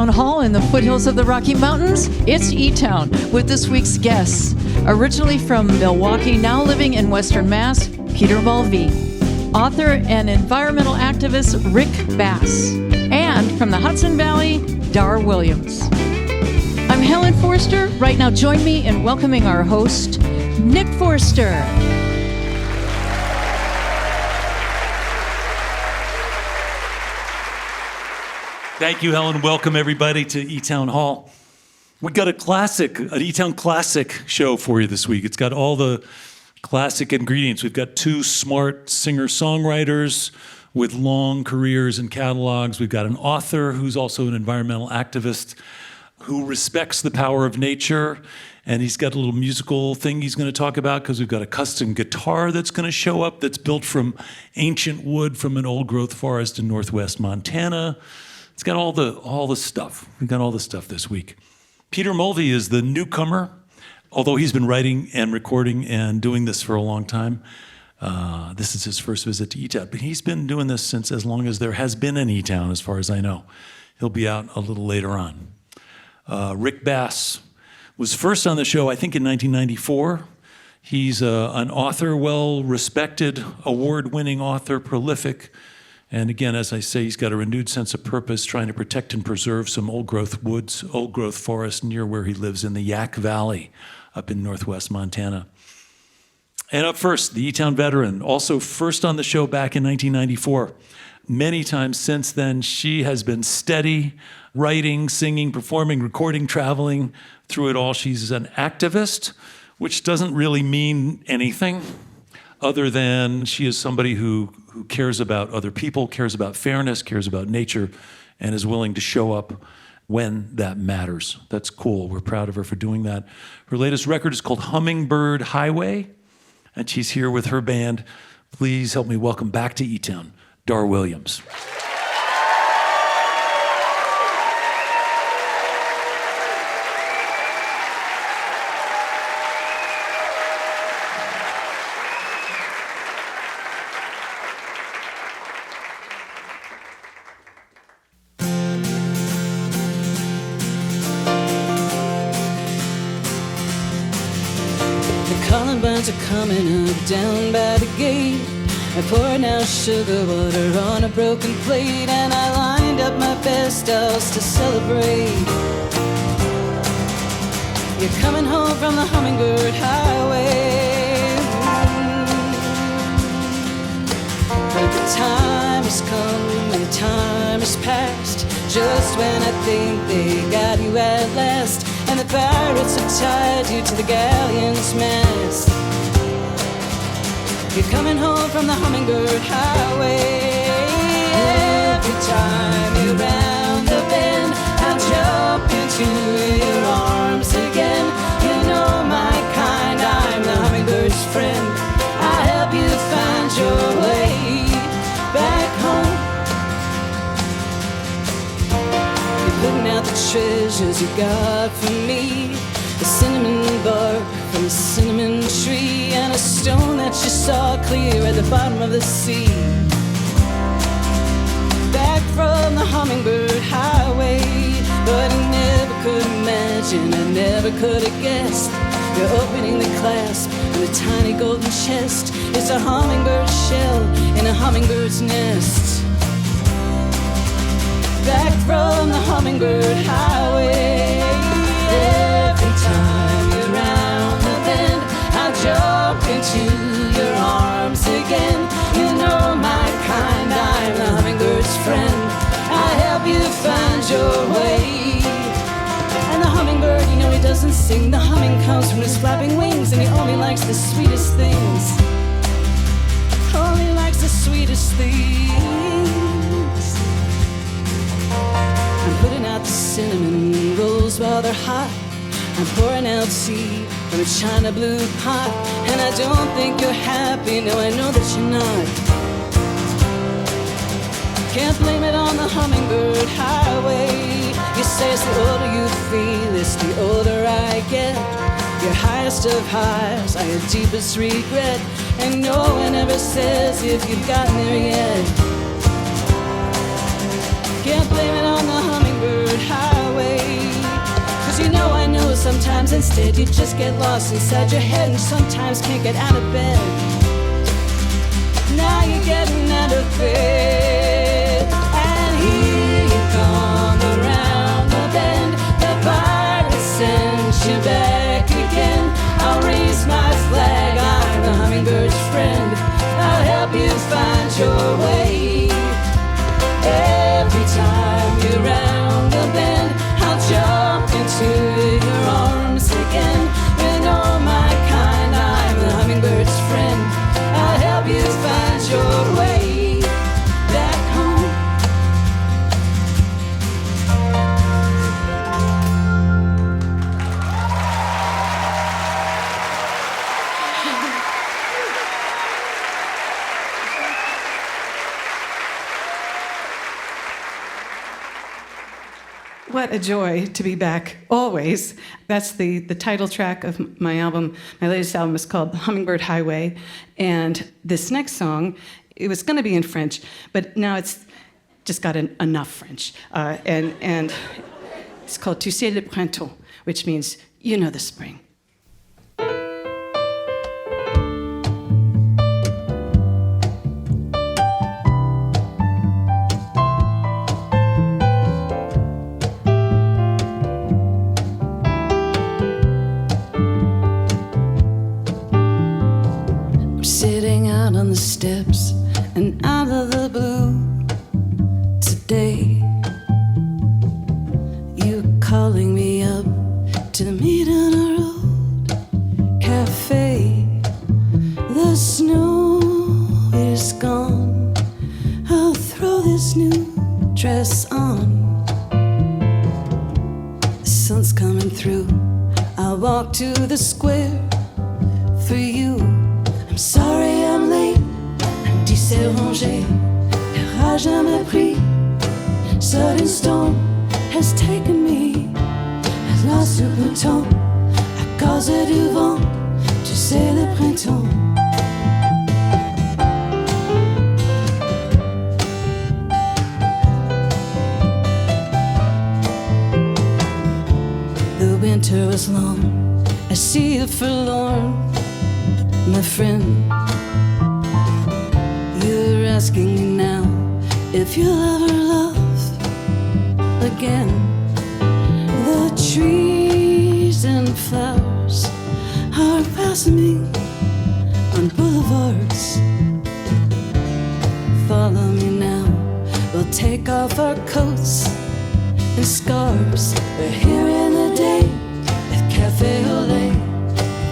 eTown Hall in the foothills of the Rocky Mountains. It's eTown with this week's guests. Originally from Milwaukee, now living in Western Mass, Peter Mulvey. Author and environmental activist Rick Bass. And from the Hudson Valley, Dar Williams. I'm Helen Forster. Right now, join me in welcoming our host, Nick Forster. Thank you, Helen. Welcome, everybody, to eTown Hall. We've got an eTown classic show for you this week. It's got all the classic ingredients. We've got two smart singer-songwriters with long careers and catalogs. We've got an author who's also an environmental activist who respects the power of nature, and he's got a little musical thing he's going to talk about because we've got a custom guitar that's going to show up that's built from ancient wood from an old-growth forest in northwest Montana. It's got all the stuff. We've got all the stuff this week. Peter Mulvey is the newcomer, although he's been writing and recording and doing this for a long time. This is his first visit to eTown, but he's been doing this since as long as there has been an eTown, as far as I know. He'll be out a little later on. Rick Bass was first on the show, I think, in 1994. He's an author, well-respected, award-winning author, prolific. And again, as I say, he's got a renewed sense of purpose, trying to protect and preserve some old-growth woods, old-growth forest near where he lives in the Yak Valley up in northwest Montana. And up first, the eTown veteran, also first on the show back in 1994. Many times since then, she has been steady, writing, singing, performing, recording, traveling. Through it all, she's an activist, which doesn't really mean anything other than she is somebody who cares about other people, cares about fairness, cares about nature, and is willing to show up when that matters. That's cool. We're proud of her for doing that. Her latest record is called Hummingbird Highway, and she's here with her band. Please help me welcome back to eTown, Dar Williams. Columbines are coming up down by the gate. I poured out sugar water on a broken plate, and I lined up my best dolls to celebrate. You're coming home from the Hummingbird Highway. But the time has come and the time has passed, just when I think they got you at last, and the pirates have tied you to the galleon's mast. You're coming home from the Hummingbird Highway. Every time you're round the bend, I'll jump into your arms again. You know my kind, I'm the hummingbird's friend. I'll help you find your way back home. You're putting out the treasures you got for me, the cinnamon bark from the cinnamon tree, and a stone that you saw clear at the bottom of the sea. Back from the Hummingbird Highway, but I never could imagine, I never could have guessed. You're opening the clasp in a tiny golden chest. It's a hummingbird shell in a hummingbird's nest. Back from the Hummingbird Highway. Every time you're round the bend, I'll jump into your arms again. You know my kind, I'm the hummingbird's friend. I'll help you find your way. And the hummingbird, you know he doesn't sing. The humming comes from his flapping wings, and he only likes the sweetest things. Only likes the sweetest things. I'm putting out the cinnamon rolls while they're hot. I'm pouring out tea from a china blue pot, and I don't think you're happy, no, I know that you're not. Can't blame it on the Hummingbird Highway. You say it's the older you feel, it's the older I get. Your highest of highs are your deepest regret, and no one ever says if you've gotten there yet. Can't blame it on the Hummingbird Highway. Sometimes instead you just get lost inside your head, and sometimes can't get out of bed. Now you're getting out of bed, and here you come around the bend. The virus sends you back again. I'll raise my flag, I'm the hummingbird's friend. I'll help you find your way. Every time you're round the bend, I'll jump into your arms again. With all my kind, I'm the hummingbird's friend. I'll help you find your way back home. What a joy to be back, always. That's the title track of my album. My latest album is called Hummingbird Highway. And this next song, it was going to be in French, but now it's just got enough French. And it's called Tu sais le printemps, which means, you know the spring. On the steps and out of the blue today, you calling me up to meet in a road cafe. The snow is gone, I'll throw this new dress on. The sun's coming through, I'll walk to the square for you. I'm sorry I'm late, un petit c'est rangé, le rage m'a pris. Sudden storm has taken me, I lost le bouton à cause du vent, tu sais le printemps. The winter was long, I see you forlorn, my friend. You're asking me now if you'll ever love again. The trees and flowers are blossoming on boulevards. Follow me now, we'll take off our coats and scarves. We're here in the day at Cafe au Lait,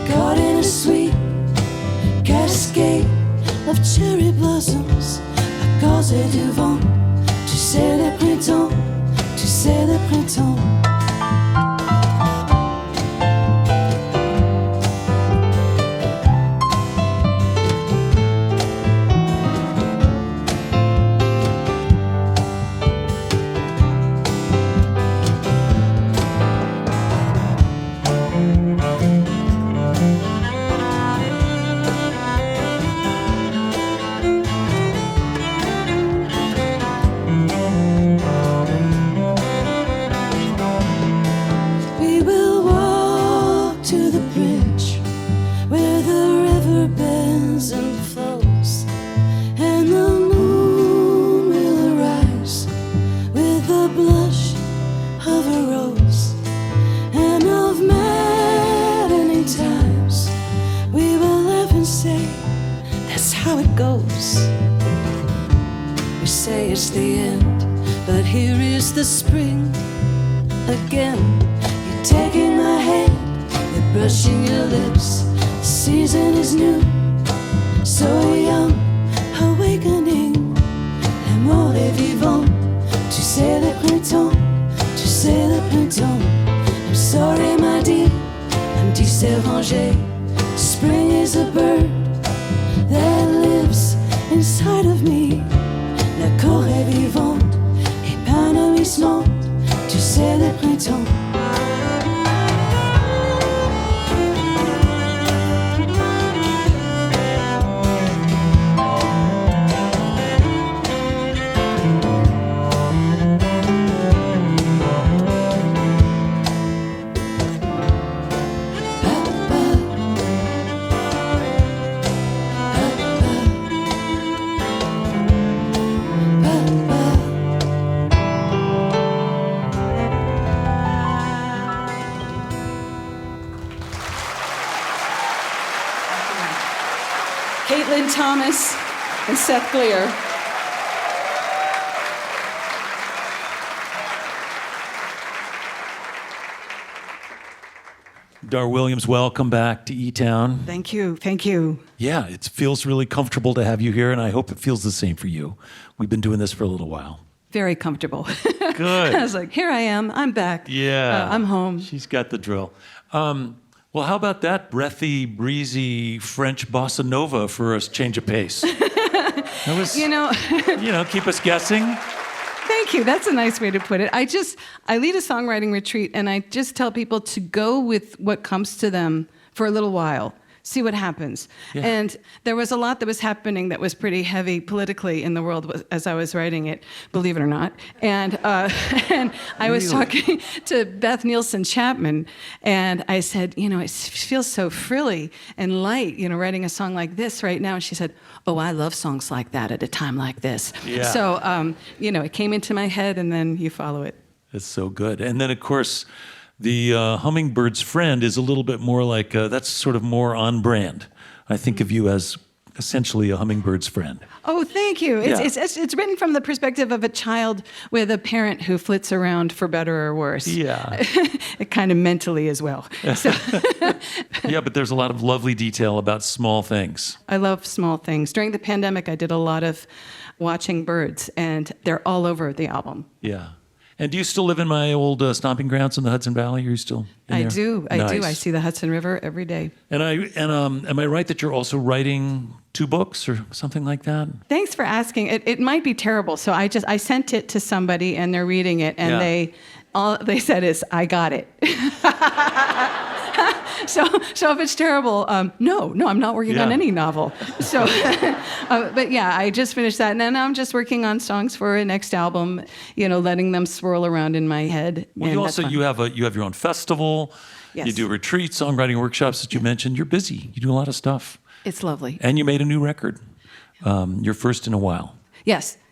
caught in a sweet cascade of cherry blossoms à cause du vent. Tu sais le printemps, tu sais le printemps. The spring again. You're taking my hand, you're brushing your lips. The season is new, so young, awakening. L'amour est vivant. Tu sais le printemps, tu sais le printemps. I'm sorry, my dear, I'm dérangé. Spring is a bird that lives inside of me. L'accord est vivant. Tu sais le printemps. Caitlin Thomas, and Seth Gleer. Dar Williams, welcome back to eTown. Thank you. Thank you. Yeah, it feels really comfortable to have you here, and I hope it feels the same for you. We've been doing this for a little while. Very comfortable. Good. I was like, here I am. I'm back. Yeah. I'm home. She's got the drill. Well, how about that breathy, breezy French bossa nova for a change of pace? That was, keep us guessing. Thank you. That's a nice way to put it. I lead a songwriting retreat, and I just tell people to go with what comes to them for a little while. See what happens. Yeah. And there was a lot that was happening that was pretty heavy politically in the world as I was writing it, believe it or not. And and I was talking to Beth Nielsen Chapman, and I said, it feels so frilly and light, writing a song like this right now. And she said, oh, I love songs like that at a time like this. Yeah. So, it came into my head, and then you follow it. It's so good. And then, of course, the hummingbird's friend is a little bit more like, that's sort of more on brand. I think of you as essentially a hummingbird's friend. Oh, thank you. It's written from the perspective of a child with a parent who flits around for better or worse. Yeah. Kind of mentally as well. So Yeah, but there's a lot of lovely detail about small things. I love small things. During the pandemic, I did a lot of watching birds, and they're all over the album. Yeah. And do you still live in my old stomping grounds in the Hudson Valley? Are you still in I there? do. I see the Hudson River every day. And am I right that you're also writing 2 books or something like that? Thanks for asking. It might be terrible. So I sent it to somebody, and they're reading it, and all they said is, I got it. So if it's terrible, no, I'm not working on any novel. So, but yeah, I just finished that, and then I'm just working on songs for a next album. Letting them swirl around in my head. Well, you have your own festival. Yes. You do retreats, songwriting workshops that you mentioned. You're busy. You do a lot of stuff. It's lovely. And you made a new record. Your first in a while.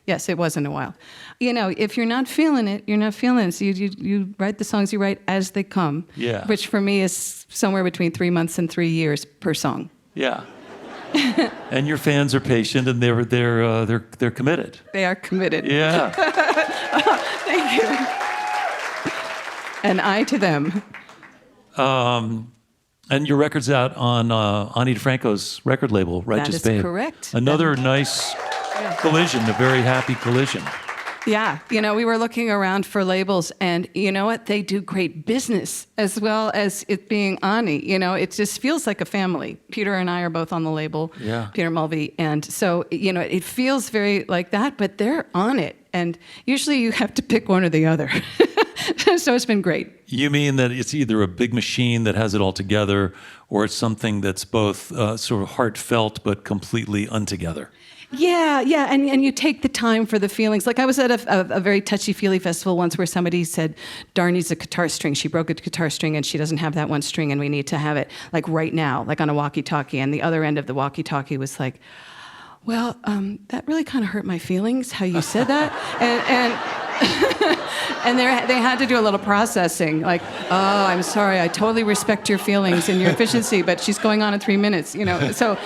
Yes, it was in a while. If you're not feeling it, you're not feeling it. So you write the songs you write as they come. Yeah. Which for me is somewhere between 3 months and 3 years per song. Yeah. And your fans are patient, and they're committed. They are committed. Yeah. Thank you. And I to them. And your record's out on Ani DeFranco's record label, Righteous Babe. That is correct. Another nice collision, a very happy collision. Yeah, we were looking around for labels, and you know what? They do great business as well as it being Ani. It just feels like a family. Peter and I are both on the label, Peter Mulvey, and so, it feels very like that, but they're on it, and usually you have to pick one or the other. So it's been great. You mean that it's either a big machine that has it all together, or it's something that's both sort of heartfelt but completely untogether? Yeah, and you take the time for the feelings. Like I was at a very touchy-feely festival once where somebody said, Dar needs a guitar string. She broke a guitar string and she doesn't have that one string and we need to have it like right now, like on a walkie-talkie. And the other end of the walkie-talkie was like, well, that really kind of hurt my feelings, how you said that. And they had to do a little processing, like, oh, I'm sorry, I totally respect your feelings and your efficiency, but she's going on in 3 minutes, So,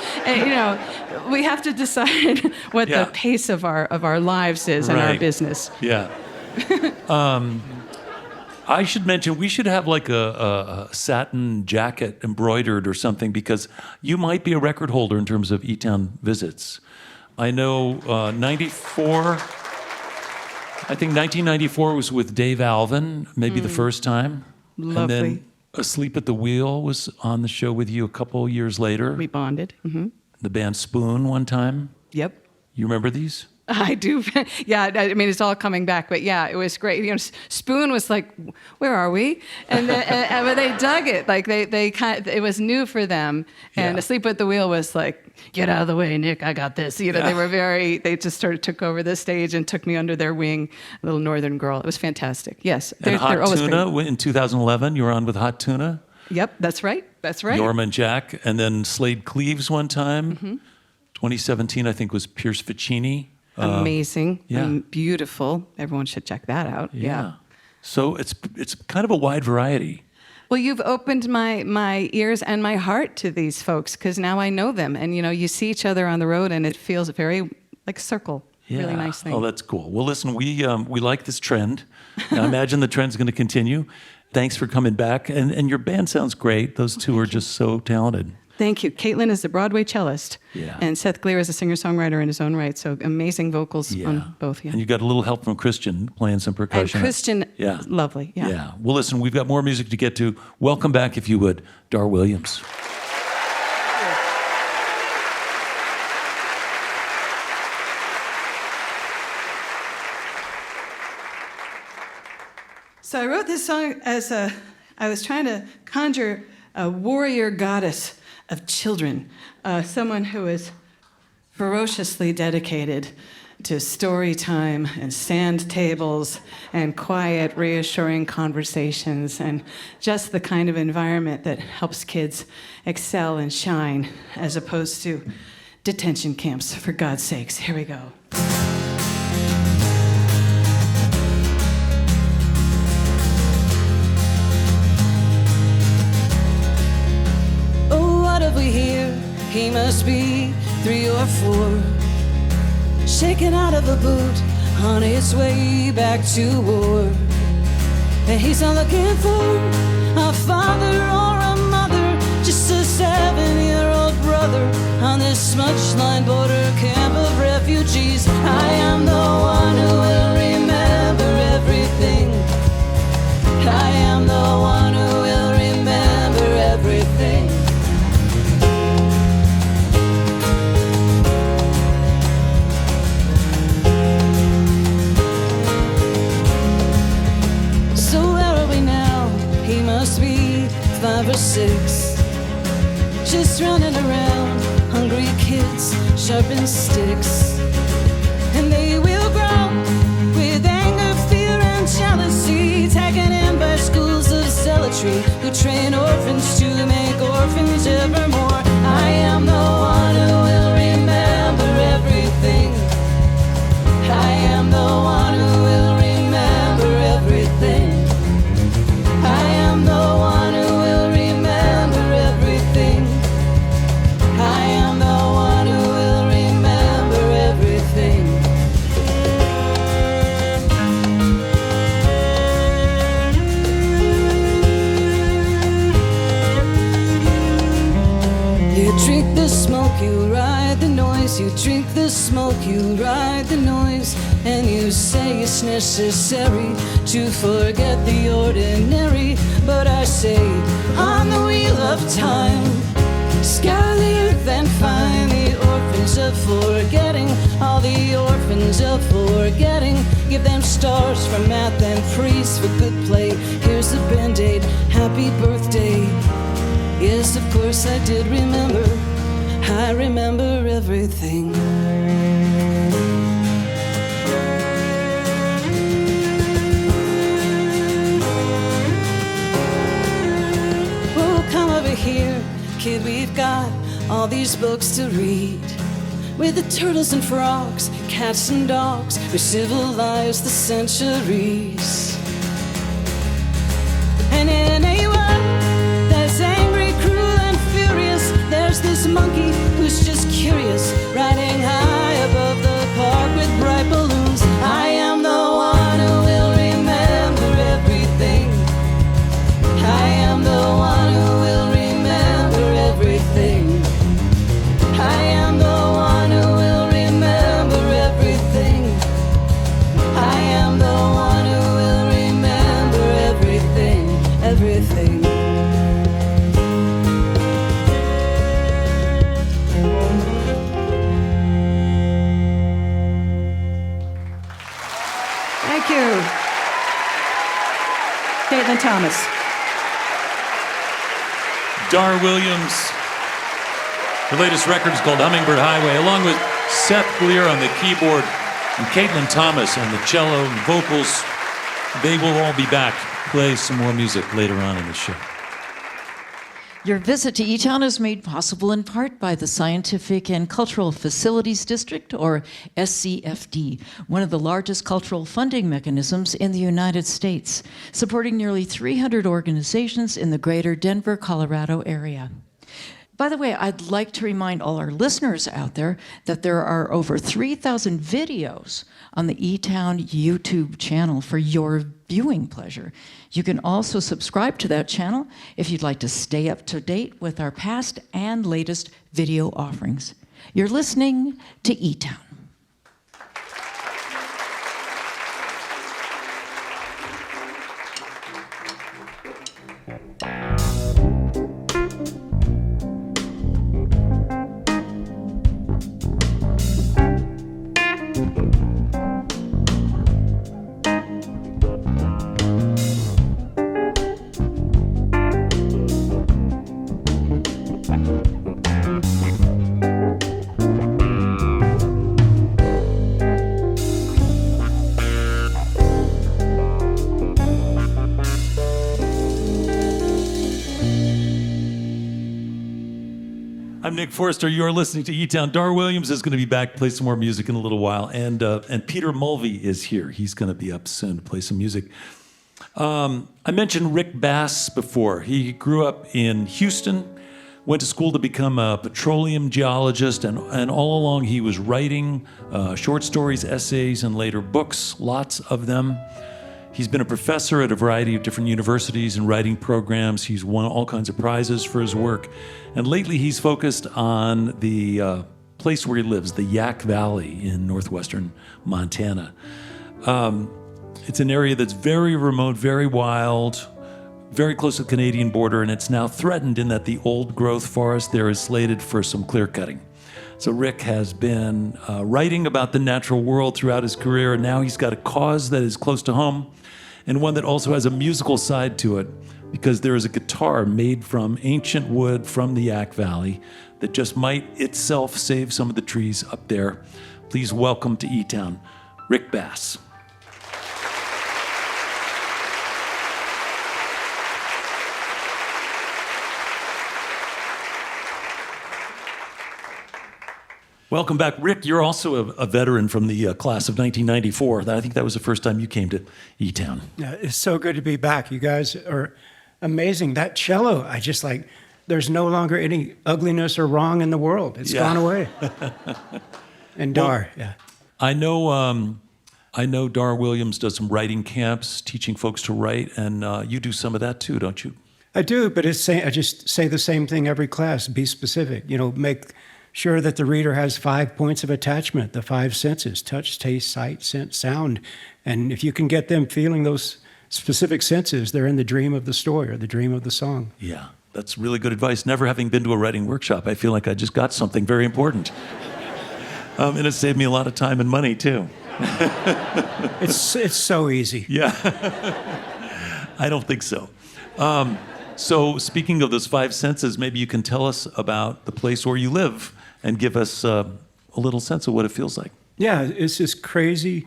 we have to decide what the pace of our lives is and our business. Yeah. I should mention, we should have like a satin jacket embroidered or something, because you might be a record holder in terms of eTown visits. I know 1994 was with Dave Alvin, maybe the first time. Lovely. And then Asleep at the Wheel was on the show with you a couple years later. We bonded. Mm-hmm. The band Spoon one time. Yep. You remember these? I do. Yeah, I mean, it's all coming back. But yeah, it was great. Spoon was like, where are we? And but they dug it. Like they kind of, it was new for them. And Asleep at the Wheel was like, get out of the way, Nick, I got this. They just took over the stage and took me under their wing, a little northern girl. It was fantastic. Yes. And Hot always Tuna, great. in 2011, you were on with Hot Tuna. Yep, that's right. Norma and Jack. And then Slade Cleaves one time. Mm-hmm. 2017, I think, was Pierce Ficini. Amazing. And beautiful. Everyone should check that out. Yeah. So it's kind of a wide variety. Well, you've opened my ears and my heart to these folks because now I know them. And, you see each other on the road and it feels very like a circle. Yeah. Really nice thing. Oh, that's cool. Well, listen, we like this trend. I imagine the trend's going to continue. Thanks for coming back. And your band sounds great. Those two are just so talented. Thank you. Caitlin is the Broadway cellist. Yeah. And Seth Gleer is a singer-songwriter in his own right. So amazing vocals on both. Yeah. And you got a little help from Christian playing some percussion. And Christian, lovely. Yeah. Yeah. Well, listen, we've got more music to get to. Welcome back, if you would, Dar Williams. So I wrote this song as I was trying to conjure a warrior goddess of children, someone who is ferociously dedicated to story time and sand tables and quiet, reassuring conversations and just the kind of environment that helps kids excel and shine as opposed to detention camps, for God's sakes. Here we go. We hear he must be 3 or 4, shaken out of a boot on his way back to war. And he's not looking for a father or a mother, just a 7-year-old brother on this smudge-lined border camp of refugees. I am the one who will remember everything. I am the one who will remember everything. Must be 5 or 6, just running around, hungry kids, sharpen sticks. And they will grow with anger, fear, and jealousy, taken in by schools of zealotry, who train orphans to make orphans evermore. I am the one who will remember everything. I am the one who will remember everything. I am the one who will remember everything. I am the one who will remember everything. You drink the smoke, you ride the noise. You drink the smoke, you ride the noise. And you say it's necessary to forget the ordinary. But I say, on the wheel of time, scour the earth and find the orphans of forgetting. All the orphans of forgetting. Give them stars for math and praise for good play. Here's the Band-Aid, happy birthday. Yes, of course I did remember. I remember everything. Come over here, kid, we've got all these books to read. With the turtles and frogs, cats and dogs, who civilized the centuries. And in a world that's angry, cruel, and furious, there's this monkey who's just curious, riding high above the park with bright balloons. I am the one who will remember everything. I am the one who will remember everything. I am the one who will remember everything. I am the one who will remember everything, everything. Thank you. Caitlin Thomas. Dar Williams. Her latest record is called Hummingbird Highway, along with Seth Gleer on the keyboard and Caitlin Thomas on the cello and vocals. They will all be back to play some more music later on in the show. Your visit to eTown is made possible in part by the Scientific and Cultural Facilities District, or SCFD, one of the largest cultural funding mechanisms in the United States, supporting nearly 300 organizations in the greater Denver, Colorado area. By the way, I'd like to remind all our listeners out there that there are over 3,000 videos on the eTown YouTube channel for your viewing pleasure. You can also subscribe to that channel if you'd like to stay up to date with our past and latest video offerings. You're listening to eTown. I'm Nick Forrester. You're listening to eTown. Dar Williams is going to be back, play some more music in a little while, and Peter Mulvey is here. He's going to be up soon to play some music. I mentioned Rick Bass before. He grew up in Houston, went to school to become a petroleum geologist, and all along he was writing short stories, essays, and later books, lots of them. He's been a professor at a variety of different universities and writing programs. He's won all kinds of prizes for his work. And lately he's focused on the place where he lives, the Yak Valley in northwestern Montana. It's an area that's very remote, very wild, very close to the Canadian border, and it's now threatened in that the old growth forest there is slated for some clear cutting. So Rick has been writing about the natural world throughout his career, and now he's got a cause that is close to home and one that also has a musical side to it, because there is a guitar made from ancient wood from the Yak Valley that just might itself save some of the trees up there. Please welcome to eTown, Rick Bass. Welcome back. Rick, you're also a veteran from the class of 1994. I think that was the first time you came to eTown. Yeah, it's so good to be back. You guys are amazing. That cello, I just like, there's no longer any ugliness or wrong in the world. It's gone away. And Dar, yeah. I know Dar Williams does some writing camps, teaching folks to write, and you do some of that too, don't you? I do, but I just say the same thing every class. Be specific. Make sure that the reader has 5 points of attachment, the 5 senses: touch, taste, sight, scent, sound. And if you can get them feeling those specific senses, they're in the dream of the story or the dream of the song. Yeah, that's really good advice. Never having been to a writing workshop, I feel like I just got something very important. And it saved me a lot of time and money, too. It's so easy. Yeah. I don't think so. So speaking of those 5 senses, maybe you can tell us about the place where you live and give us a little sense of what it feels like. Yeah, it's this crazy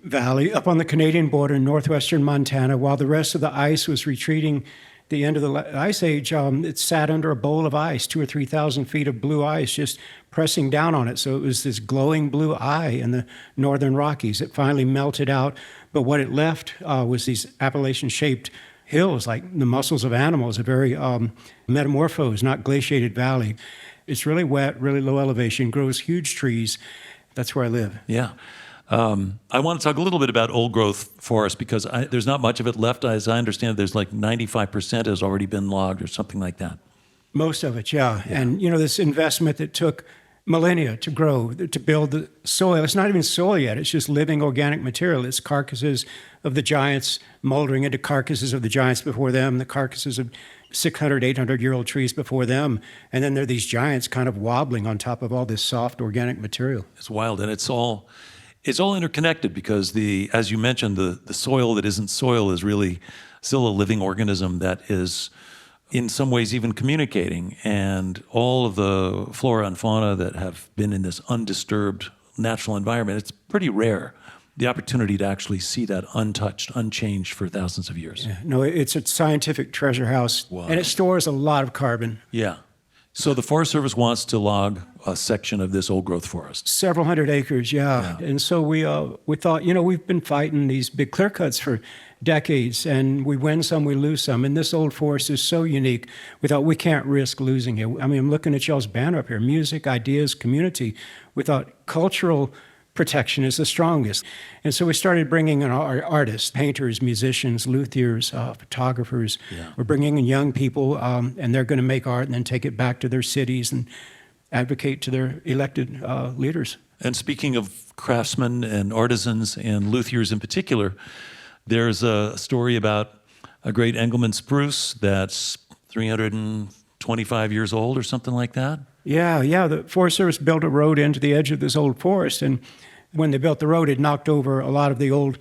valley up on the Canadian border in northwestern Montana. While the rest of the ice was retreating, the end of the ice age, it sat under a bowl of ice, 2,000 or 3,000 feet of blue ice just pressing down on it. So it was this glowing blue eye in the northern Rockies. It finally melted out, but what it left was these Appalachian-shaped hills, like the muscles of animals, a very metamorphosed, not glaciated valley. It's really wet, really low elevation, grows huge trees. That's where I live. Yeah. I want to talk a little bit about old growth forest because there's not much of it left. As I understand, there's like 95% has already been logged or something like that. Most of it, yeah. And, this investment that took millennia to grow, to build the soil. It's not even soil yet. It's just living organic material. It's carcasses of the giants moldering into carcasses of the giants before them, the carcasses of 600, 800-year-old trees before them. And then there are these giants kind of wobbling on top of all this soft organic material. It's wild, and it's all interconnected because as you mentioned, the soil that isn't soil is really still a living organism that is in some ways even communicating, and all of the flora and fauna that have been in this undisturbed natural environment, it's pretty rare the opportunity to actually see that untouched, unchanged for thousands of years. Yeah. No, it's a scientific treasure house, Wow. and it stores a lot of carbon. Yeah. So the Forest Service wants to log a section of this old growth forest. Several hundred acres, yeah. And so we thought, we've been fighting these big clear cuts for decades, and we win some, we lose some. And this old forest is so unique. We thought we can't risk losing it. I mean, I'm looking at y'all's banner up here: music, ideas, community. We thought cultural protection is the strongest. And so we started bringing in our artists, painters, musicians, luthiers, photographers. Yeah. We're bringing in young people, and they're going to make art and then take it back to their cities and advocate to their elected leaders. And speaking of craftsmen and artisans and luthiers in particular, there's a story about a great Engelmann spruce that's 325 years old or something like that. Yeah. The Forest Service built a road into the edge of this old forest, and when they built the road, it knocked over a lot of the old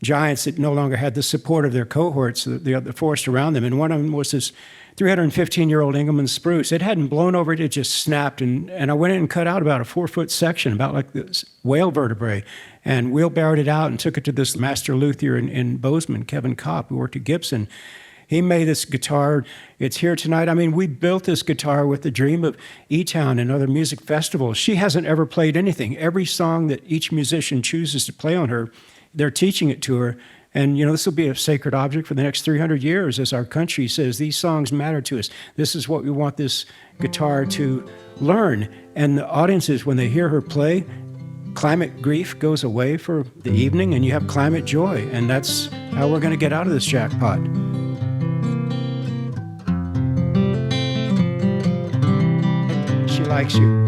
giants that no longer had the support of their cohorts, the forest around them. And one of them was this 315-year-old Engelmann spruce. It hadn't blown over, it just snapped. And I went in and cut out about a 4-foot section, about like this whale vertebrae, and wheelbarrowed it out and took it to this master luthier in Bozeman, Kevin Kopp, who worked at Gibson. He made this guitar. It's here tonight. I mean, we built this guitar with the dream of eTown and other music festivals. She hasn't ever played anything. Every song that each musician chooses to play on her, they're teaching it to her. And, this will be a sacred object for the next 300 years as our country says, these songs matter to us. This is what we want this guitar to learn. And the audiences, when they hear her play, climate grief goes away for the evening and you have climate joy. And that's how we're going to get out of this jackpot. She likes you.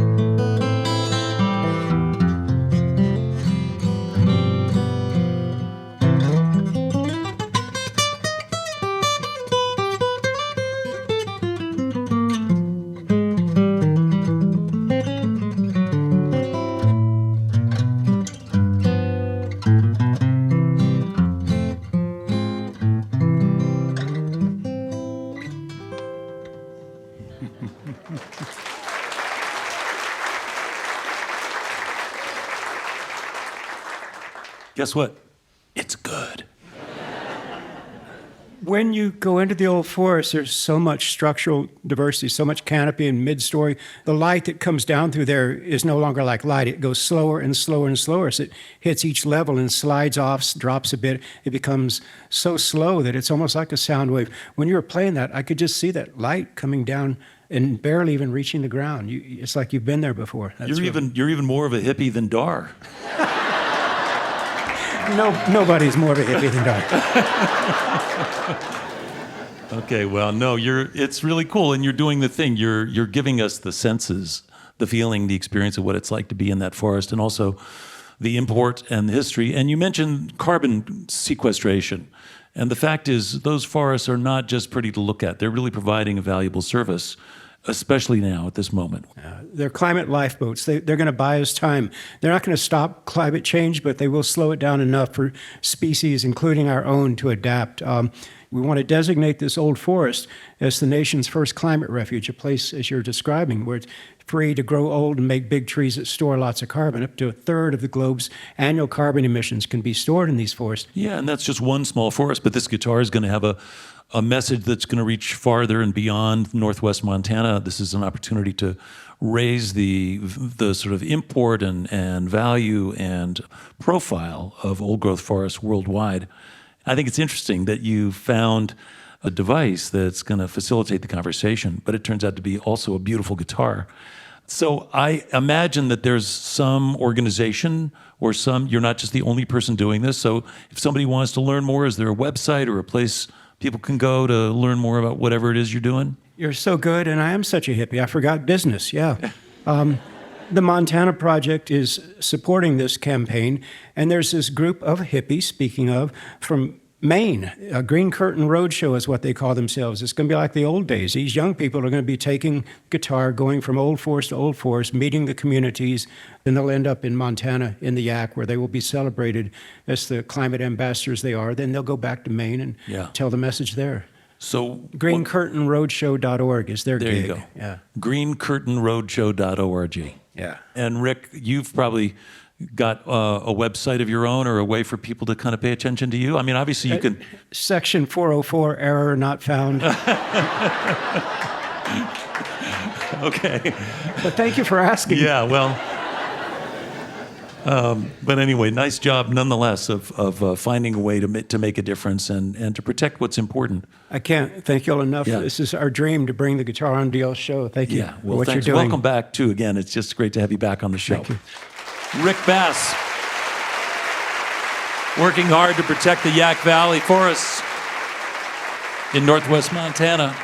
Guess what? It's good. When you go into the old forest, there's so much structural diversity, so much canopy and mid-story. The light that comes down through there is no longer like light. It goes slower and slower and slower as it hits each level and slides off, drops a bit. It becomes so slow that it's almost like a sound wave. When you were playing that, I could just see that light coming down and barely even reaching the ground. It's like you've been there before. You're even more of a hippie than Dar. No, nobody's more of a hippie than Dar. Okay, well, no, it's really cool, and you're doing the thing. You're giving us the senses, the feeling, the experience of what it's like to be in that forest, and also the import and the history. And you mentioned carbon sequestration. And the fact is, those forests are not just pretty to look at. They're really providing a valuable service, especially now at this moment. They're climate lifeboats. They're going to buy us time. They're not going to stop climate change, but they will slow it down enough for species, including our own, to adapt. We want to designate this old forest as the nation's first climate refuge, a place, as you're describing, where it's free to grow old and make big trees that store lots of carbon. Up to a third of the globe's annual carbon emissions can be stored in these forests. Yeah, and that's just one small forest, but this guitar is going to have a message that's going to reach farther and beyond northwest Montana. This is an opportunity to raise the sort of import and value and profile of old growth forests worldwide. I think it's interesting that you found a device that's going to facilitate the conversation, but it turns out to be also a beautiful guitar. So I imagine that there's some organization or you're not just the only person doing this. So if somebody wants to learn more, is there a website or a place people can go to learn more about whatever it is you're doing? You're so good, and I am such a hippie. I forgot business, yeah. The Montana Project is supporting this campaign, and there's this group of hippies, speaking of, from Maine. A Green Curtain Roadshow is what they call themselves. It's going to be like the old days. These young people are going to be taking guitar, going from old forest to old forest, meeting the communities, and they'll end up in Montana in the Yak, where they will be celebrated as the climate ambassadors they are. Then they'll go back to Maine and tell the message there. So greencurtainroadshow.org is their gig. There you go. Yeah. greencurtainroadshow.org. Yeah. And Rick, you've probably got a website of your own or a way for people to kind of pay attention to you? I mean, obviously you can... Section 404, error not found. Okay. But thank you for asking. Yeah, well... but anyway, nice job nonetheless of finding a way to make a difference and to protect what's important. I can't thank you all enough. Yeah. This is our dream to bring the Guitar on Deal show. Thank you Yeah, for well, what thanks. you're doing. Welcome back, too, again. It's just great to have you back on the show. Thank you. Rick Bass, working hard to protect the Yak Valley forests in northwest Montana.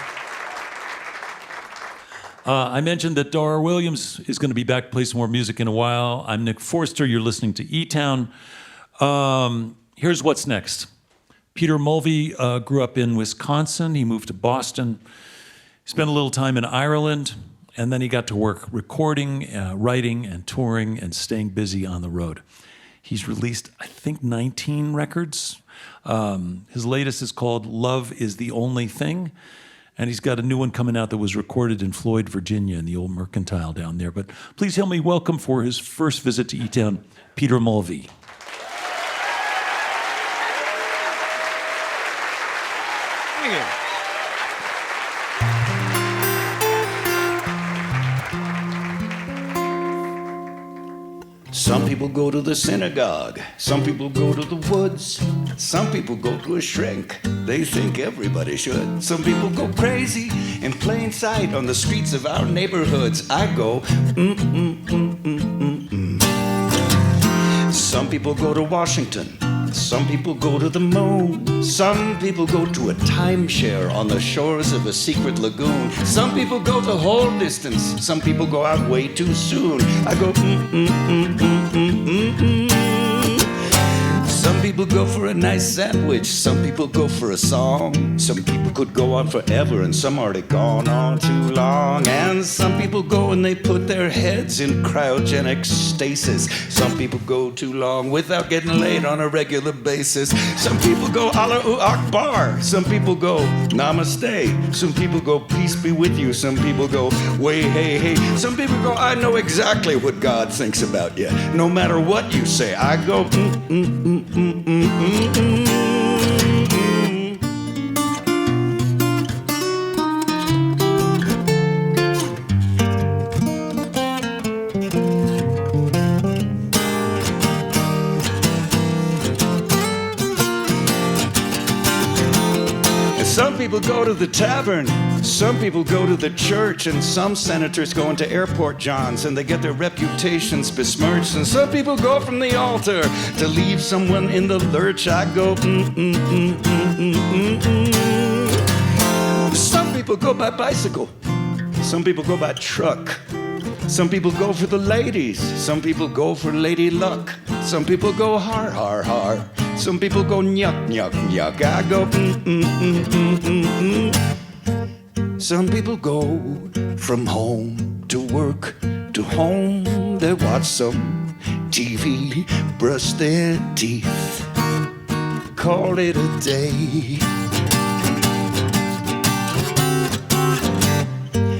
I mentioned that Dar Williams is going to be back to play some more music in a while. I'm Nick Forster. You're listening to eTown. Here's what's next. Peter Mulvey grew up in Wisconsin. He moved to Boston. He spent a little time in Ireland, and then he got to work recording, writing, and touring, and staying busy on the road. He's released, I think, 19 records. His latest is called Love is the Only Thing. And he's got a new one coming out that was recorded in Floyd, Virginia, in the old Mercantile down there. But please help me welcome for his first visit to eTown, Peter Mulvey. Thank you. Some people go to the synagogue, some people go to the woods, some people go to a shrink, they think everybody should. Some people go crazy in plain sight on the streets of our neighborhoods. I go, Some people go to Washington, some people go to the moon, some people go to a timeshare on the shores of a secret lagoon. Some people go the whole distance, some people go out way too soon. I go, Some people go for a nice sandwich, some people go for a song. Some people could go on forever and some already gone on too long. And some people go and they put their heads in cryogenic stasis. Some people go too long without getting laid on a regular basis. Some people go Allahu Akbar, some people go Namaste. Some people go peace be with you, some people go way hey hey. Some people go I know exactly what God thinks about you. No matter what you say, I go Some people go to the tavern, some people go to the church, and some senators go into airport johns and they get their reputations besmirched. And some people go from the altar to leave someone in the lurch. I go, Some people go by bicycle, some people go by truck. Some people go for the ladies, some people go for lady luck. Some people go har har har, some people go nyuk nyuk nyuk. I go Some people go from home to work to home. They watch some TV, brush their teeth, call it a day.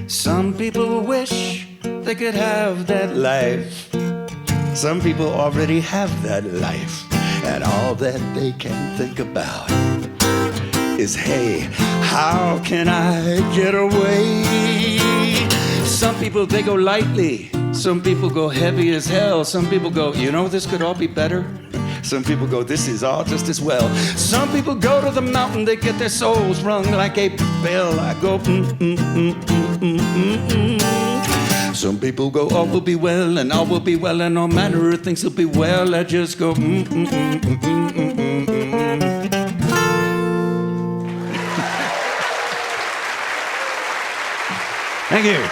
Some people wish they could have that life. Some people already have that life, and all that they can think about is, hey, how can I get away? Some people, they go lightly. Some people go heavy as hell. Some people go, you know, this could all be better. Some people go, this is all just as well. Some people go to the mountain, they get their souls rung like a bell. I go, Some people go, all will be well, and all will be well, and all manner of things will be well. I just go, Thank you.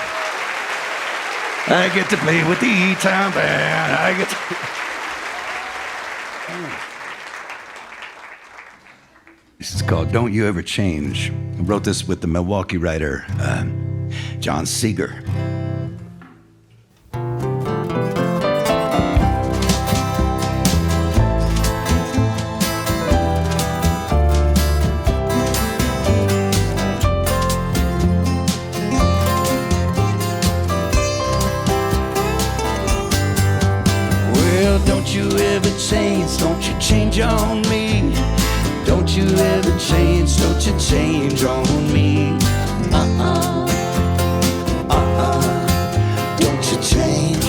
I get to play with the eTown band. I get to... This is called Don't You Ever Change. I wrote this with the Milwaukee writer, John Seeger. Well, don't you ever change, don't you change on me. Don't you ever change, don't you change on me. Don't you change.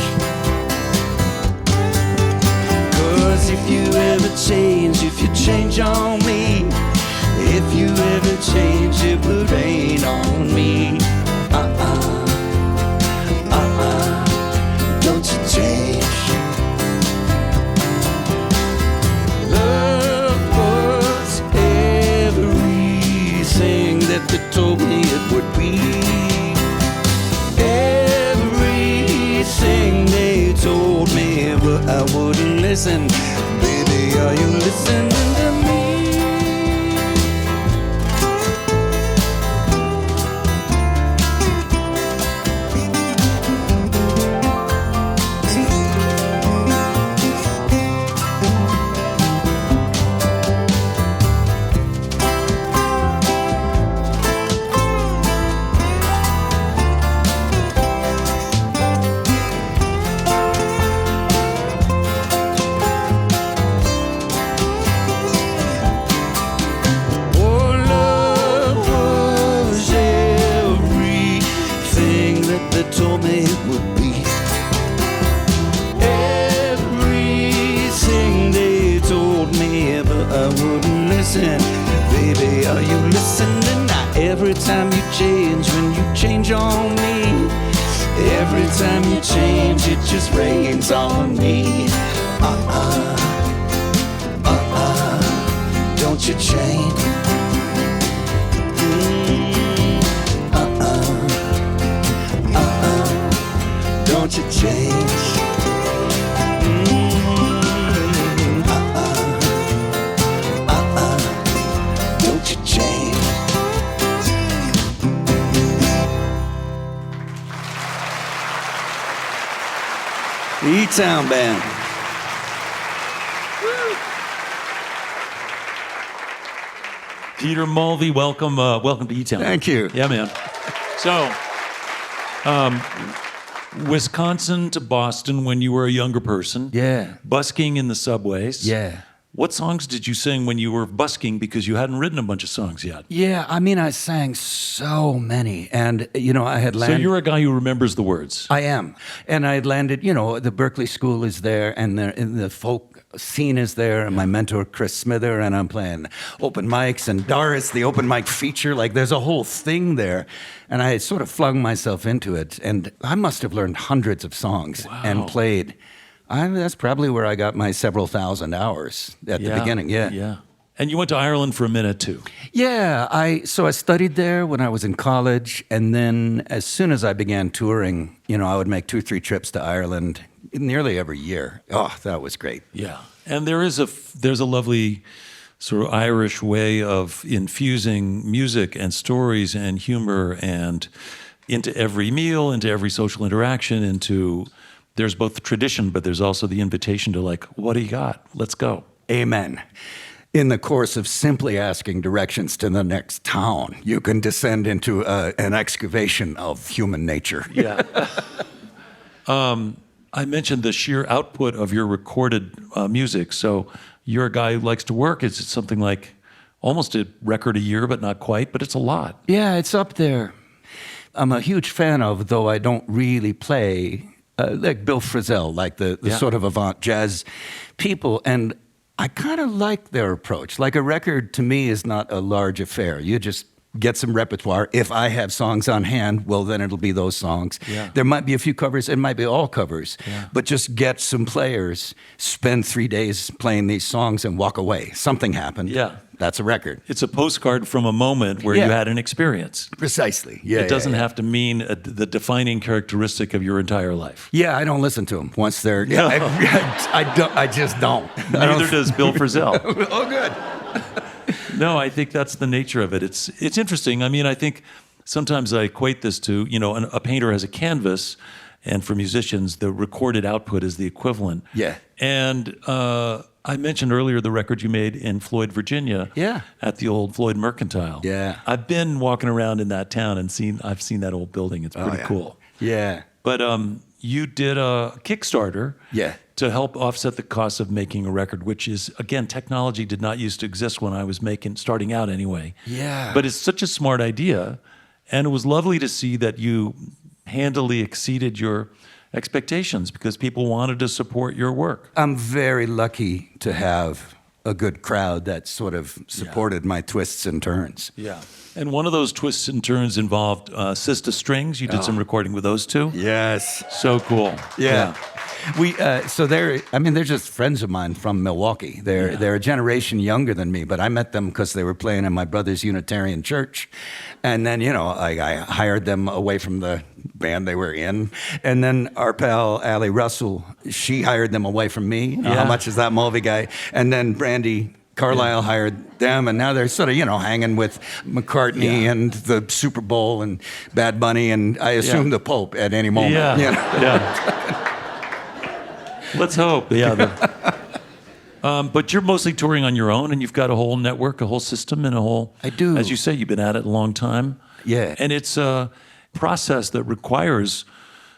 'Cause if you ever change, if you change on me, if you ever change, it would rain on me. Don't you change. Love was everything that they told me it would be. Everything they told me, but I wouldn't listen. Baby, are you listening to me? Told me it would be. Everything they told me, but I wouldn't listen. Baby, are you listening? Now every time you change, when you change on me, every time you change, it just rains on me. Don't you change. Don't you change. Don't you change. The eTown Band. Peter Mulvey, welcome to eTown. Thank you. Yeah, man. So, Wisconsin to Boston when you were a younger person. Yeah. Busking in the subways. Yeah. What songs did you sing when you were busking because you hadn't written a bunch of songs yet? Yeah, I mean, I sang so many. And, you know, I had landed... So you're a guy who remembers the words. I am. And I had landed, you know, the Berkeley School is there, and the folk scene is there, and my mentor, Chris Smither, and I'm playing open mics, and Dar is the open mic feature. Like, there's a whole thing there. And I had sort of flung myself into it, and I must have learned hundreds of songs and played. That's probably where I got my several thousand hours at the beginning, Yeah. And you went to Ireland for a minute, too. Yeah, so I studied there when I was in college, and then as soon as I began touring, you know, I would make 2 or 3 trips to Ireland nearly every year. Oh, that was great. Yeah. And there's a lovely sort of Irish way of infusing music and stories and humor and into every meal, into every social interaction, there's both the tradition, but there's also the invitation to, like, what do you got? Let's go. Amen. In the course of simply asking directions to the next town, you can descend into an excavation of human nature. Yeah. I mentioned the sheer output of your recorded music. So you're a guy who likes to work. Is it something like almost a record a year, but not quite, but it's a lot. Yeah, it's up there. I'm a huge fan of, though I don't really play, like Bill Frisell, like the sort of avant jazz people. And I kind of like their approach. Like, a record to me is not a large affair. You just get some repertoire. If I have songs on hand, well, then it'll be those songs. Yeah. There might be a few covers. It might be all covers. Yeah. But just get some players, spend 3 days playing these songs and walk away. Something happened. Yeah. That's a record. It's a postcard from a moment where you had an experience. Precisely. Yeah. It doesn't have to mean the defining characteristic of your entire life. Yeah, I don't listen to them once they're... Yeah, I just don't. Neither does Bill Frisell. Oh, good. No, I think that's the nature of it. It's interesting. I mean, I think sometimes I equate this to, you know, a painter has a canvas, and for musicians, the recorded output is the equivalent. Yeah. And I mentioned earlier the record you made in Floyd, Virginia. Yeah. At the old Floyd Mercantile. Yeah. I've been walking around in that town and I've seen that old building. It's pretty cool. Yeah. But you did a Kickstarter. Yeah. to help offset the cost of making a record, which is, again, technology did not used to exist when I was starting out anyway. Yeah. But it's such a smart idea. And it was lovely to see that you handily exceeded your expectations because people wanted to support your work. I'm very lucky to have a good crowd that sort of supported my twists and turns. Yeah. And one of those twists and turns involved Sista Strings. You did some recording with those two. Yes. So cool. Yeah. So they're just friends of mine from Milwaukee. They're a generation younger than me, but I met them because they were playing in my brother's Unitarian church. And then, I hired them away from the band they were in. And then our pal, Allie Russell, she hired them away from me. How much is that Mulvey guy? And then Brandy Carlisle hired them, and now they're sort of, hanging with McCartney and the Super Bowl and Bad Bunny, and I assume the Pope at any moment. Let's hope. But you're mostly touring on your own, and you've got a whole network, a whole system, and a whole... I do. As you say, you've been at it a long time. Yeah. And it's a process that requires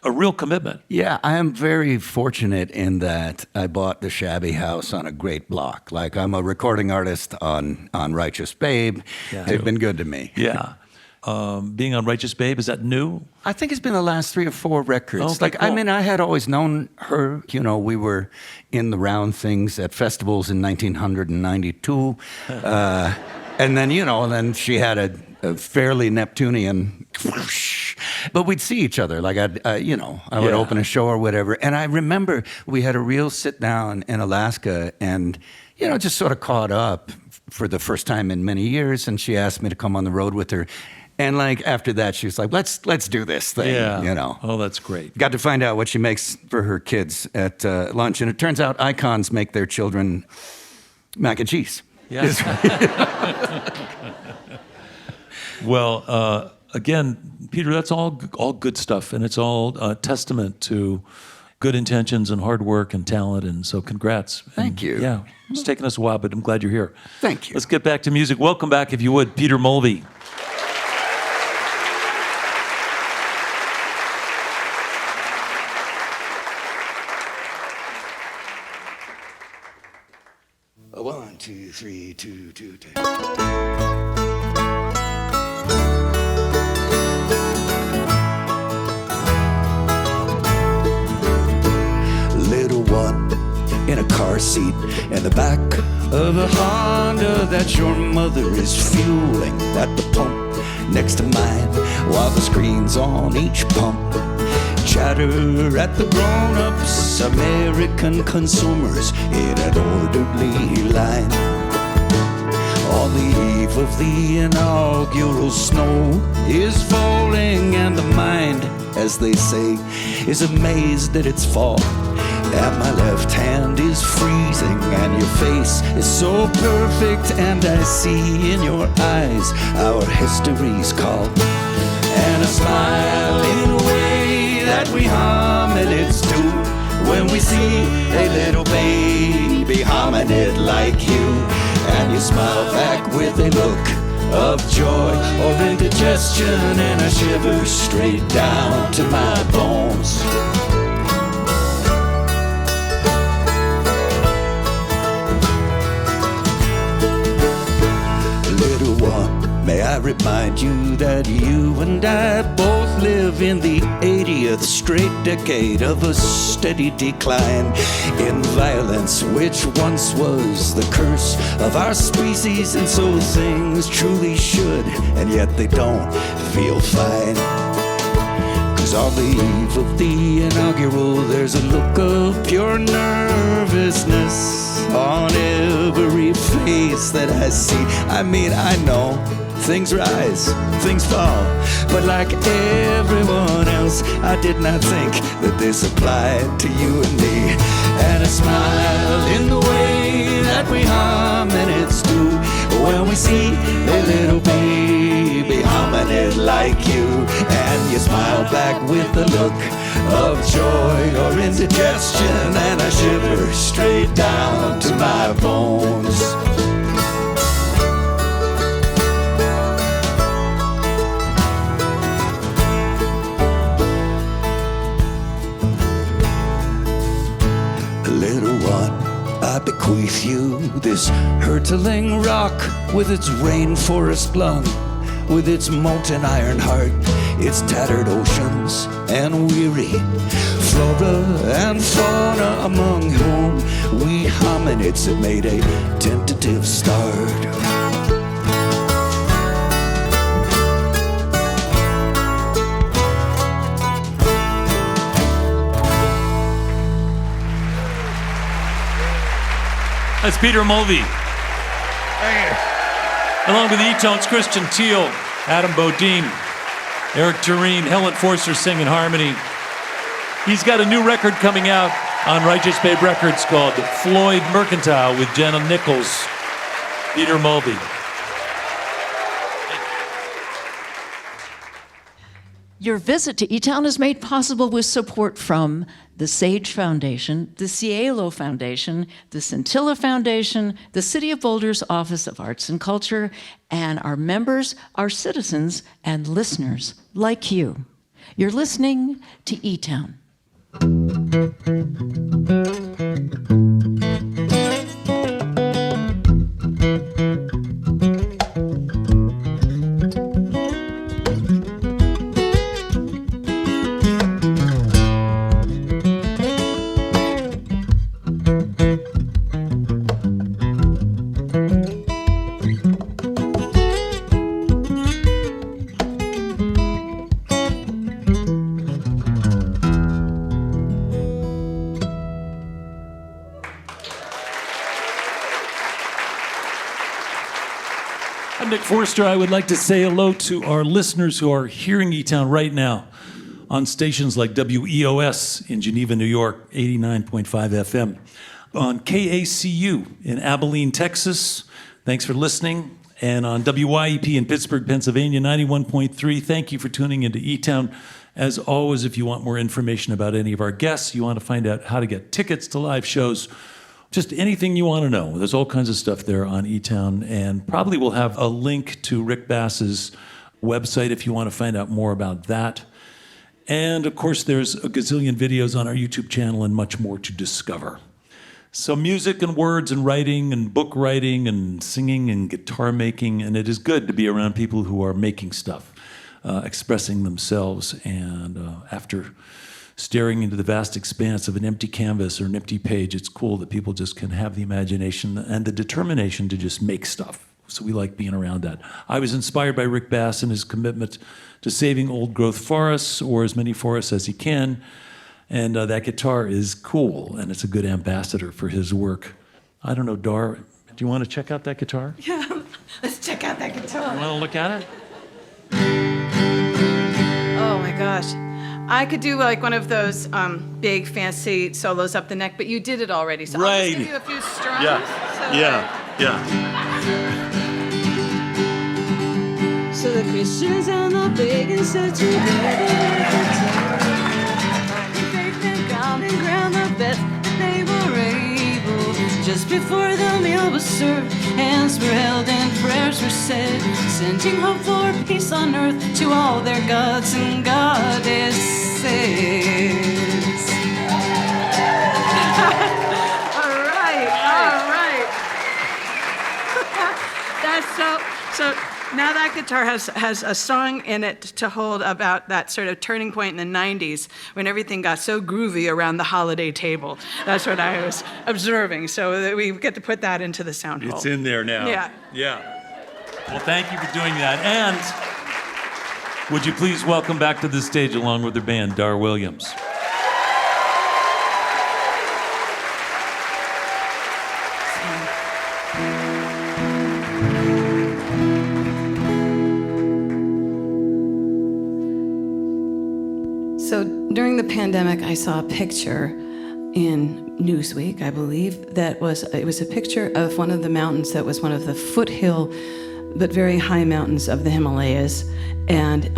a real commitment. Yeah, I am very fortunate in that I bought the shabby house on a great block. Like, I'm a recording artist on Righteous Babe. They've been good to me. Yeah. Being on Righteous Babe, is that new? I think it's been the last 3 or 4 records. Okay, cool. I had always known her. We were in the round things at festivals in 1992. And then she had a fairly Neptunian whoosh. But we'd see each other. Like, I would open a show or whatever. And I remember we had a real sit down in Alaska and, just sort of caught up for the first time in many years. And she asked me to come on the road with her. And after that, she was like, let's do this thing, Oh, that's great. Got to find out what she makes for her kids at lunch. And it turns out icons make their children mac and cheese. Yeah. Well, again, Peter, that's all good stuff. And it's all testament to good intentions and hard work and talent. And so congrats. Thank you. Yeah, it's taken us a while, but I'm glad you're here. Thank you. Let's get back to music. Welcome back, if you would, Peter Mulvey. A 1, 2, 3, 2, 2, 2. Little one in a car seat in the back of a Honda that your mother is fueling at the pump next to mine while the screen's on each pump. Chatter at the grown-ups, American consumers in an orderly line. On the eve of the inaugural snow is falling, and the mind, as they say, is amazed at its fall. And my left hand is freezing, and your face is so perfect, and I see in your eyes our history's call. And a smile in a way that we hominids do when we see a little baby hominid like you. And you smile back with a look of joy or indigestion, and I shiver straight down to my bones. Little one, may I remind you that you and I both live in the 80th straight decade of a steady decline in violence, which once was the curse of our species. And so things truly should, and yet they don't feel fine. 'Cause on the eve of the inaugural, there's a look of pure nervousness on every face that I see. I mean, I know things rise, things fall, but like everyone else, I did not think that this applied to you and me. And a smile in the way that we hominids do when we see a little baby hominid like you. And you smile back with a look of joy or indigestion, and I shiver straight down to my bones. bequeath you this hurtling rock with its rainforest lung, with its molten iron heart, its tattered oceans and weary flora and fauna, among whom we hominids have made a tentative start. That's Peter Mulvey. Along with eTone's Christian Teal, Adam Bodine, Eric Tureen, Helen Forster singing harmony. He's got a new record coming out on Righteous Babe Records called Floyd Mercantile with Jenna Nichols. Peter Mulvey. Your visit to eTown is made possible with support from the Sage Foundation, the Cielo Foundation, the Scintilla Foundation, the City of Boulder's Office of Arts and Culture, and our members, our citizens, and listeners like you. You're listening to eTown. I'm Nick Forster. I would like to say hello to our listeners who are hearing eTown right now on stations like WEOS in Geneva, New York, 89.5 FM, on KACU in Abilene, Texas. Thanks for listening. And on WYEP in Pittsburgh, Pennsylvania, 91.3. Thank you for tuning into eTown. As always, if you want more information about any of our guests, you want to find out how to get tickets to live shows, just anything you want to know. There's all kinds of stuff there on eTown, and probably we'll have a link to Rick Bass's website if you want to find out more about that. And of course, there's a gazillion videos on our YouTube channel and much more to discover. So music and words and writing and book writing and singing and guitar making, and it is good to be around people who are making stuff, expressing themselves, and after staring into the vast expanse of an empty canvas or an empty page, it's cool that people just can have the imagination and the determination to just make stuff. So we like being around that. I was inspired by Rick Bass and his commitment to saving old growth forests, or as many forests as he can. And that guitar is cool, and it's a good ambassador for his work. I don't know, Dar, do you want to check out that guitar? Yeah, let's check out that guitar. You want to look at it? Oh my gosh. I could do like one of those big fancy solos up the neck, but you did it already. So I'll just give you a few strums. So the Christians and the pagans said together, faith and common ground, the best that they were able. Just before the meal was served, hands were held and prayers were said, sending hope for peace on earth to all their gods and goddesses. All right. That's so. Now that guitar has a song in it to hold about that sort of turning point in the 90s when everything got so groovy around the holiday table. That's what I was observing. So that we get to put that into the sound hole. It's in there now. Yeah. Well, thank you for doing that. And would you please welcome back to the stage, along with their band, Dar Williams. So during the pandemic, I saw a picture in Newsweek, I believe, it was a picture of one of the mountains that was one of the foothill but very high mountains of the Himalayas. And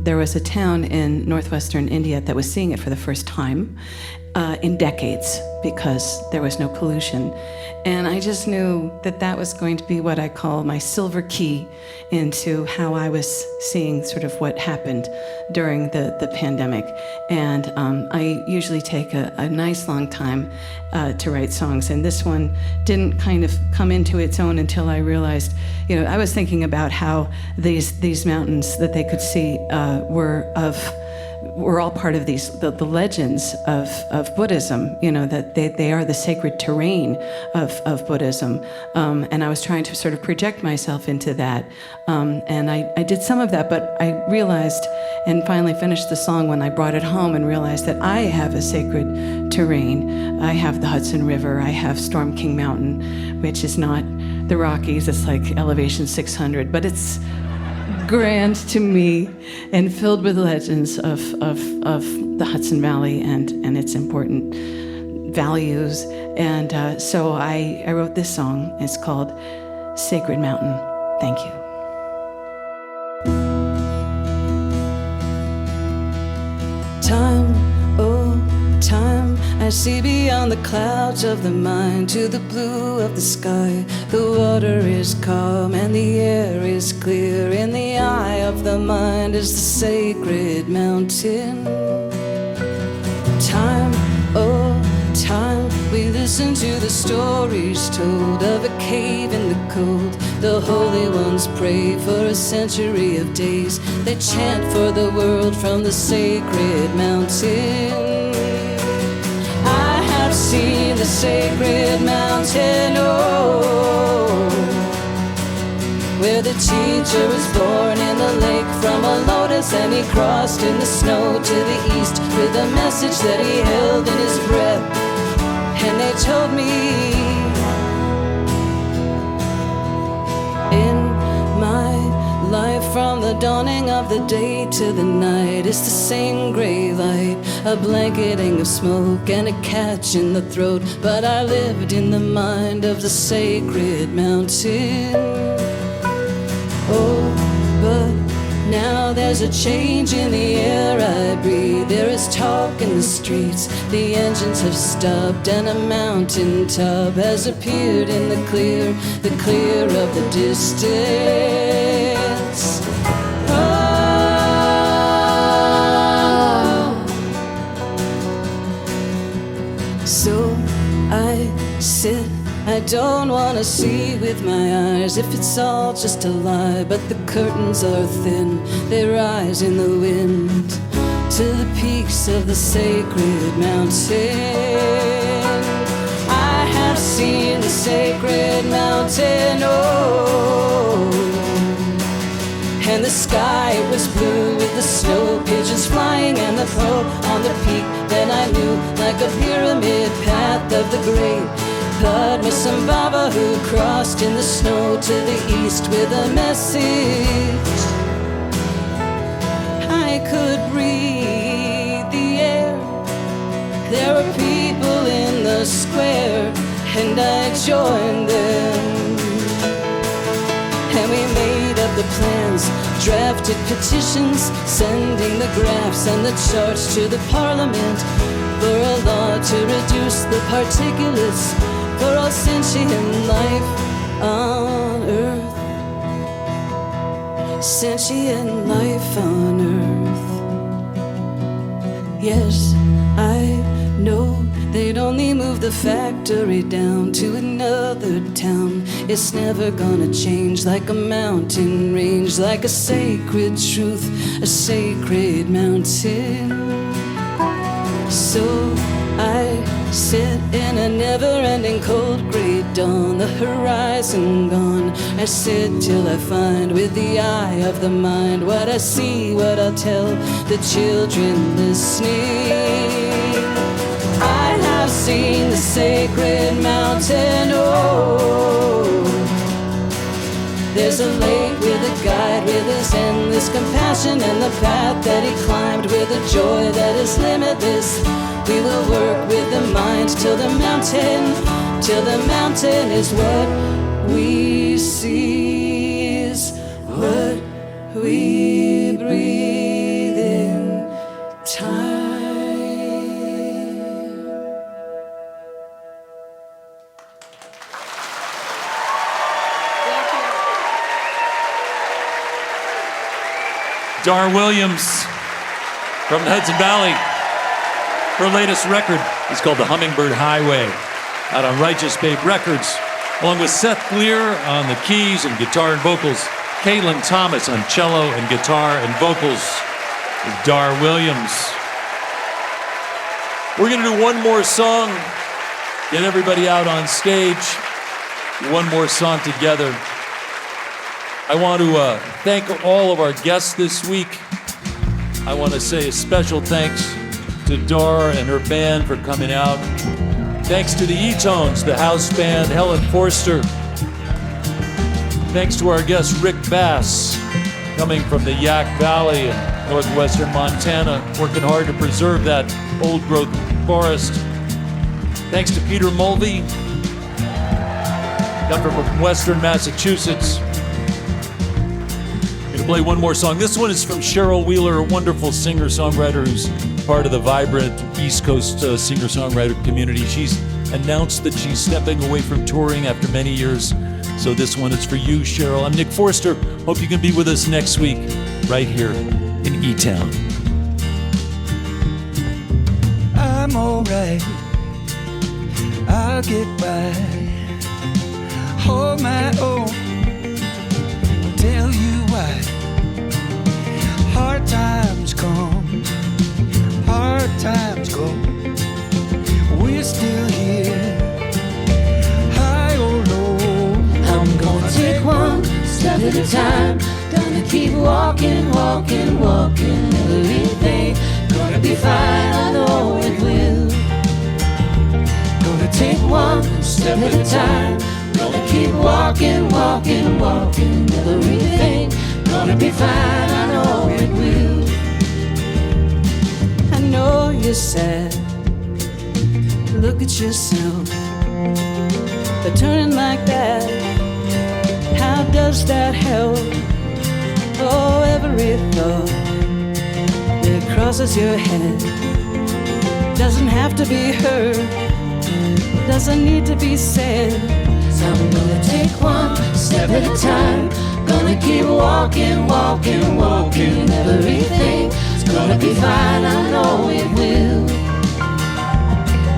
there was a town in northwestern India that was seeing it for the first time in decades because there was no pollution. And I just knew that that was going to be what I call my silver key into how I was seeing sort of what happened during the pandemic. And I usually take a nice long time to write songs. And this one didn't kind of come into its own until I realized, I was thinking about how these mountains that they could see were all part of the legends of Buddhism, that they are the sacred terrain of Buddhism. And I was trying to sort of project myself into that. And I did some of that, but I realized and finally finished the song when I brought it home and realized that I have a sacred terrain. I have the Hudson River, I have Storm King Mountain, which is not the Rockies, it's like elevation 600, but it's grand to me and filled with legends of the Hudson Valley and its important values. And so I wrote this song. It's called Sacred Mountain. Thank you. Time, oh time, I see beyond the clouds of the mind to the blue of the sky. The water is calm and the air is clear. In the eye of the mind is the sacred mountain. Time, oh time, we listen to the stories told of a cave in the cold. The holy ones pray for a century of days. They chant for the world from the sacred mountain. I have seen the sacred mountain, oh, where the teacher was born in the lake from a lotus, and he crossed in the snow to the east with a message that he held in his breath. And they told me, in my life, from the dawning of the day to the night, it's the same gray light, a blanketing of smoke and a catch in the throat. But I lived in the mind of the sacred mountain. Oh, but now there's a change in the air I breathe. There is talk in the streets. The engines have stopped and a mountain top has appeared in the clear of the distance. Oh. So I sit, I don't want to see with my eyes if it's all just a lie, but the curtains are thin, they rise in the wind to the peaks of the sacred mountain. I have seen the sacred mountain, oh, and the sky was blue with the snow pigeons flying and the crow on the peak that I knew like a pyramid path of the great Padmasambhava, who crossed in the snow to the east with a message. I could breathe the air. There were people in the square, and I joined them. And we made up the plans, drafted petitions, sending the graphs and the charts to the parliament for a law to reduce the particulates for all sentient life on earth. Sentient life on earth. Yes, I know they'd only move the factory down to another town. It's never gonna change like a mountain range, like a sacred truth, a sacred mountain. So I sit in a never-ending cold gray dawn, the horizon gone. I sit till I find with the eye of the mind what I see, what I'll tell the children listening. I have seen the sacred mountain, oh, there's a lake with a guide with his endless compassion, and the path that he climbed with a joy that is limitless. We will work with the mind till the mountain is what we see, is what we breathe. Dar Williams from the Hudson Valley. Her latest record is called The Hummingbird Highway, out on Righteous Babe Records, along with Seth Gleer on the keys and guitar and vocals, Caitlin Thomas on cello and guitar and vocals, with Dar Williams. We're going to do one more song, get everybody out on stage, one more song together. I want to thank all of our guests this week. I want to say a special thanks to Dar and her band for coming out. Thanks to the eTones, the house band, Helen Forster. Thanks to our guest, Rick Bass, coming from the Yak Valley in northwestern Montana, working hard to preserve that old-growth forest. Thanks to Peter Mulvey, come from western Massachusetts. I'm gonna play one more song. This one is from Cheryl Wheeler, a wonderful singer-songwriter who's part of the vibrant East Coast singer-songwriter community. She's announced that she's stepping away from touring after many years. So this one is for you, Cheryl. I'm Nick Forster. Hope you can be with us next week, right here in eTown. I'm alright, I'll get by, hold my own, tell you why. Hard times come, hard times go, we're still here, high or low. I'm gonna take one step at a time. Gonna keep walking, walking, walking. Everything gonna be fine, I know it will. Gonna take one step at a time. Gonna keep walking, walking, walking. Everything gonna be fine, I know it will. I know you're sad, look at yourself. But turning like that, how does that help? Oh, every thought that crosses your head doesn't have to be heard, doesn't need to be said. So I'm gonna take one step at a time. Gonna keep walking, walking, walking. Everything's gonna be fine, I know it will.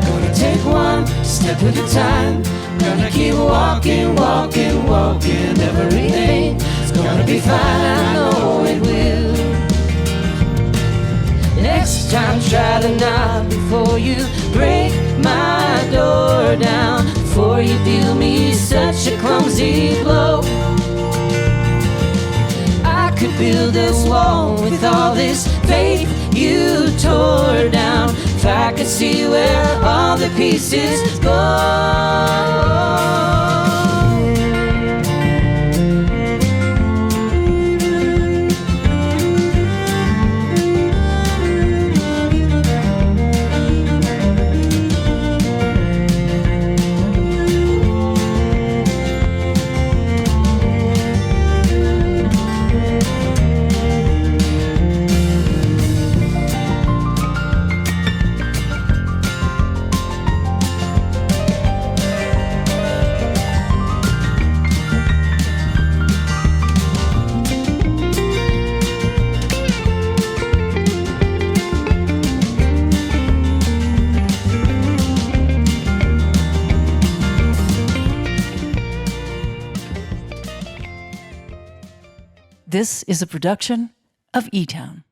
Gonna take one step at a time. Gonna keep walking, walking, walking. Everything's gonna be fine, I know it will. Next time try to knock before you break my door down, before you deal me such a clumsy blow. I could build this wall with all this faith you tore down, if I could see where all the pieces go. This is a production of eTown.